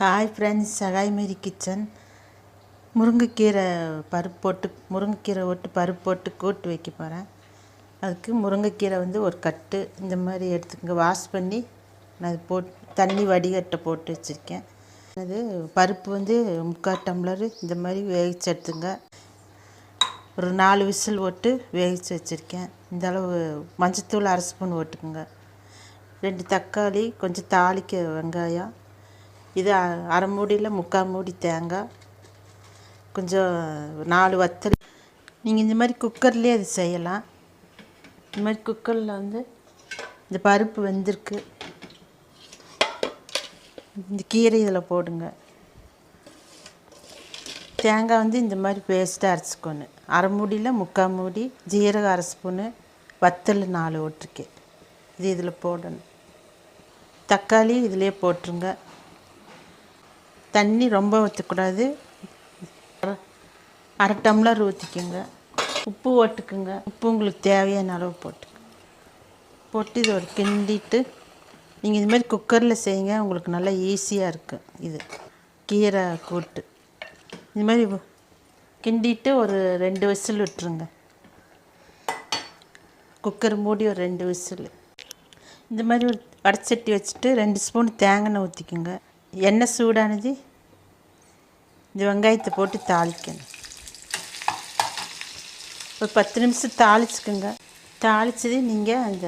Hi friends, Sahai மேரி kitchen. முருங்கைக்கீரை பருப்பு போட்டு பருப்பு போட்டு கூட்டு வைக்க போகிறேன். அதுக்கு முருங்கைக்கீரை ஒரு கட்டு இந்த மாதிரி எடுத்துக்கங்க. வாஷ் பண்ணி நான் அது தண்ணி வடிகட்ட போட்டு வச்சுருக்கேன். அது பருப்பு 3/4 டம்ளர் இந்த மாதிரி வேகிச்சு எடுத்துங்க. ஒரு 4 விசில் போட்டு வேகிச்சு வச்சுருக்கேன். இந்த அளவு மஞ்சத்தூள் 1/2 ஸ்பூன் போட்டுக்குங்க. 2 தக்காளி, கொஞ்சம் தாளிக்க வெங்காயம், இது அரை மூடியில் 3/4 மூடி தேங்காய், கொஞ்சம் 4 வத்தல். நீங்கள் இந்த மாதிரி குக்கர்லேயே அது செய்யலாம். இந்த மாதிரி குக்கரில் இந்த பருப்பு வெந்திருக்கு. இந்த கீரை இதில் போடுங்க. தேங்காய் இந்த மாதிரி பேஸ்ட்டாக அரைச்சிக்கணும். அரை மூடியில் 3/4 மூடி ஜீரகம் 1/2 ஸ்பூனு, வத்தல் 4 ஓட்டிருக்கேன். இது இதில் போடணும். தக்காளி இதிலே போட்டுருங்க. தண்ணி ரொம்ப ஊற்றக்கூடாது. 1/2 டம்ளர் ஊற்றிக்கோங்க. உப்பு போட்டுக்குங்க. உப்பு உங்களுக்கு தேவையான அளவு போட்டு இது ஒரு கிண்டிட்டு, நீங்கள் இது மாதிரி குக்கரில் செய்யுங்க. உங்களுக்கு நல்லா ஈஸியாக இருக்கும். இது கீரை கூட்டு இது மாதிரி கிண்டிட்டு ஒரு 2 விசில் விட்டுருங்க. குக்கர் மூடி ஒரு 2 விசில். இந்த மாதிரி ஒரு வடைச்சட்டி வச்சுட்டு 2 ஸ்பூன் தேங்காய் எண்ணெய் ஊற்றிக்குங்க. எண்ணெய் சூடானது இந்த வெங்காயத்தை போட்டு தாளிக்கணும். ஒரு 10 நிமிஷம் தாளிச்சுக்குங்க. தாளிச்சது நீங்கள் அந்த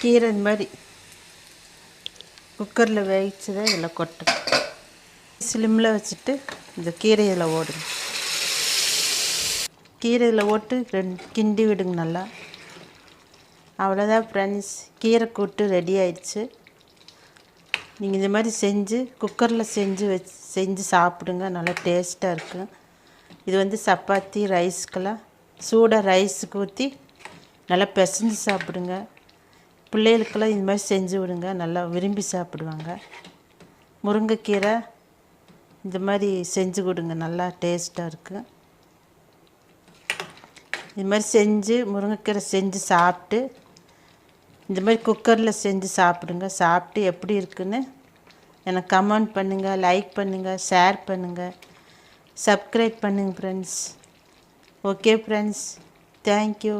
கீரை இந்த மாதிரி குக்கரில் வேகிச்சதை இதில் கொட்டணும். ஸ்லிம்மில் வச்சுட்டு இந்த கீரை இதில் ஓடுங்க. கீரை இதில் ஓட்டு கிண்டி விடுங்க நல்லா. அவ்வளோதான் ஃப்ரெண்ட்ஸ், கீரை கூட்டு ரெடி ஆயிடுச்சு. நீங்கள் இந்த மாதிரி செஞ்சு குக்கரில் செஞ்சு சாப்பிடுங்க. நல்லா டேஸ்ட்டாக இருக்கும். இது சப்பாத்தி ரைஸ்க்கெல்லாம் சூடாக ரைஸுக்கு ஊற்றி நல்லா பிசைஞ்சு சாப்பிடுங்க. பிள்ளைகளுக்கெல்லாம் இந்த மாதிரி செஞ்சு விடுங்க. நல்லா விரும்பி சாப்பிடுவாங்க. முருங்கைக்கீரை இந்த மாதிரி செஞ்சு கொடுங்க. நல்லா டேஸ்ட்டாக இருக்கும். இது மாதிரி முருங்கைக்கீரை செஞ்சு சாப்பிட்டு இந்த மாதிரி குக்கரில் செஞ்சு சாப்பிடுங்க. சாப்பிட்டு எப்படி இருக்குன்னு எனக்கு கமெண்ட் பண்ணுங்கள், லைக் பண்ணுங்கள், ஷேர் பண்ணுங்கள், சப்ஸ்கிரைப் பண்ணுங்கள் ஃப்ரெண்ட்ஸ். Okay friends, thank you.